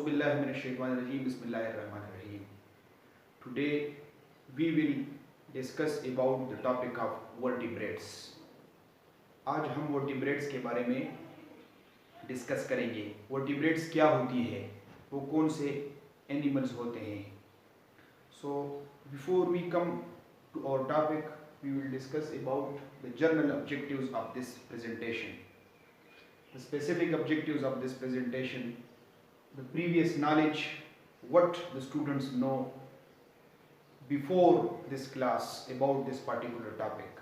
Auzubillahiminash-shaytanir-rajeem. Bismillahir-rahmanir-rahim. Today we will discuss about the topic of vertebrates. आज हम vertebrates के बारे में डिस्कस करेंगे। वर्टिब्रेट्स क्या होती है, वो कौन से एनिमल्स होते हैं। So before we come to our topic, we will discuss about the general objectives of this presentation. The specific objectives of this presentation, the previous knowledge, what the students know before this class about this particular topic,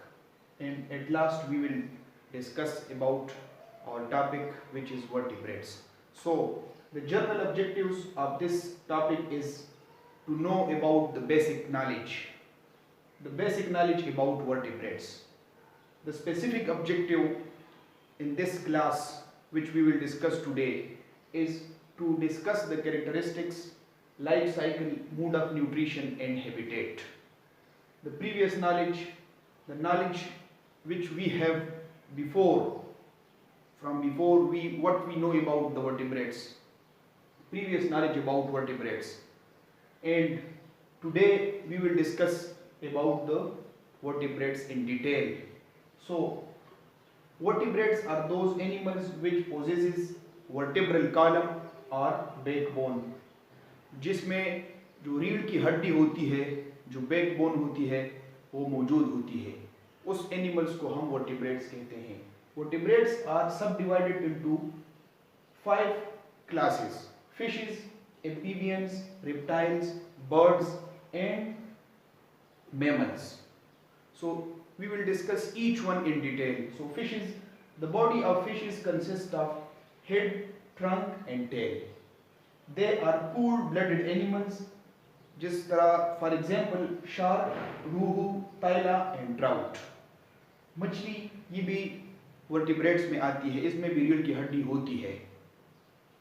and at last we will discuss about our topic, which is vertebrates. So the general objectives of this topic is to know about the basic knowledge about vertebrates. The specific objective in this class, which we will discuss today, is to discuss the characteristics, life cycle, mode of nutrition and habitat. The previous knowledge, the knowledge which we have what we know about the vertebrates, previous knowledge about vertebrates, and today we will discuss about the vertebrates in detail. So vertebrates are those animals which possesses vertebral column और backbone, जिसमें जो रीढ़ की हड्डी होती है, जो backbone होती है, वो मौजूद होती है। उस एनिमल्स को हम वर्टिब्रेट्स कहते हैं। वर्टिब्रेट्स आर सब divided into 5 classes: fishes, amphibians, reptiles, birds and mammals. So we will discuss each one in detail. So fishes, the body of fishes consists of head, trunk and tail. They are cool-blooded animals, जिस तरह for example shark, rohu, ताइला and trout. मछली ये भी vertebrates में आती है, इसमें भी रीढ़ की हड्डी होती है।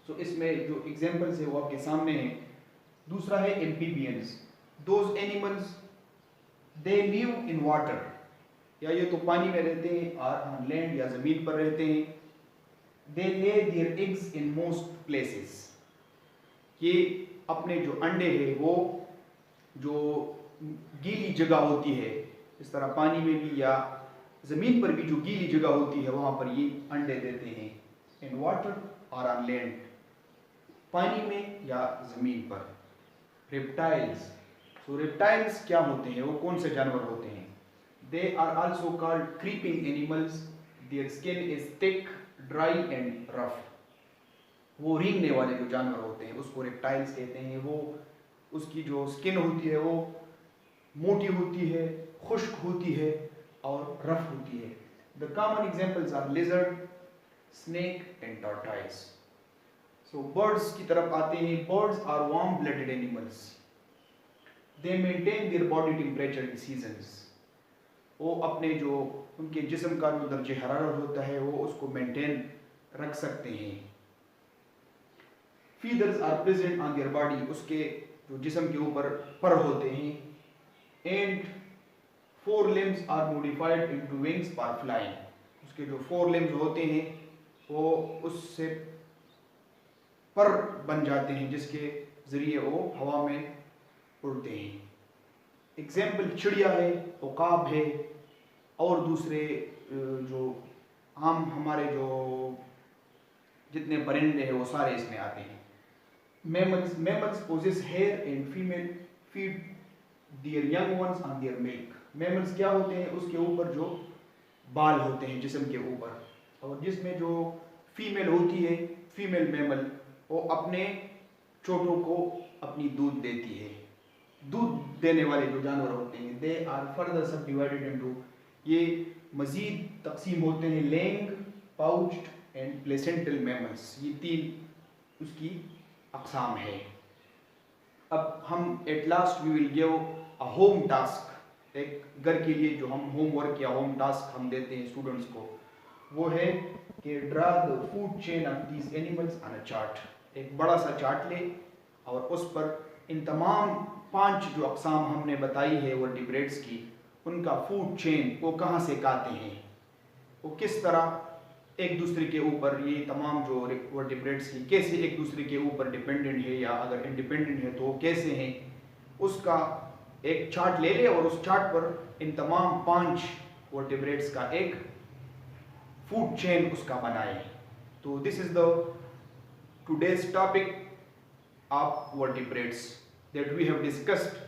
सो इसमें जो एग्जाम्पल्स है वो आपके सामने है। दूसरा है amphibians, those animals they live in water, या ये तो पानी में रहते हैं और लैंड या जमीन पर रहते हैं। They lay their eggs in most places, ये अपने जो अंडे हैं वो जो गीली जगह होती है, इस तरह पानी में भी या ज़मीन पर भी जो गीली जगह होती है वहाँ पर ये अंडे देते हैं। इन वाटर और ऑन लैंड, पानी में या ज़मीन पर। रेप्टाइल्स, सो रेप्टाइल्स क्या होते हैं, वो कौन से जानवर होते हैं? They are also called creeping animals, their skin is thick, dry and rough. वो रेंगने वाले जो जानवर होते हैं उसको रेप्टाइल्स कहते हैं। वो उसकी जो स्किन होती है वो मोटी होती है, खुश्क होती है और रफ होती है। The common examples are lizard, snake and tortoise. So birds की तरफ आते हैं। Birds are warm blooded animals, they maintain their body temperature in seasons. वो अपने जो उनके जिस्म का जो दर्जे हरारत होता है वो उसको मेंटेन रख सकते हैं। Feathers are present on their body, उसके जो जिस्म के ऊपर पर होते हैं। And 4 limbs are modified into wings for flying, उसके जो 4 limbs होते हैं वो उससे पर बन जाते हैं जिसके ज़रिए वो हवा में उड़ते हैं। एग्जाम्पल चिड़िया है, उकाब है और दूसरे जो आम हमारे जो जितने परिंदे हैं वो सारे इसमें आते हैं। Mammals possess hair and female feed their young ones on their milk. Mammals क्या होते हैं, उसके ऊपर जो बाल होते हैं जिस्म के ऊपर, और जिसमें जो फीमेल होती है, फीमेल मैमल, वो अपने चोटों को अपनी दूध देती है। दूध देने वाले जो जानवर होते हैं they are further subdivided into, ये मजीद तकसीम होते हैं लेंग, पाउच्ड एंड प्लेसेंटल मैमल्स। ये 3 उसकी अक़साम है। अब हम at last we will give a home task, एक घर के लिए जो हम होमवर्क या होम टास्क हम देते हैं स्टूडेंट्स को, वो है कि draw the food chain of these animals on a chart. एक बड़ा सा चार्ट ले और उस पर इन तमाम 5 जो अक़साम हमने बताई है वर्टिब्रेट्स की, उनका फूड चेन वो कहाँ से खाते हैं, वो किस तरह एक दूसरे के ऊपर, ये तमाम जो वर्टिब्रेट्स हैं कैसे एक दूसरे के ऊपर डिपेंडेंट है, या अगर इंडिपेंडेंट है तो कैसे हैं, उसका एक चार्ट ले ले और उस चार्ट पर इन तमाम 5 वर्टिब्रेट्स का एक फूड चेन उसका बनाए। तो this is the today's topic of vertebrates that we have discussed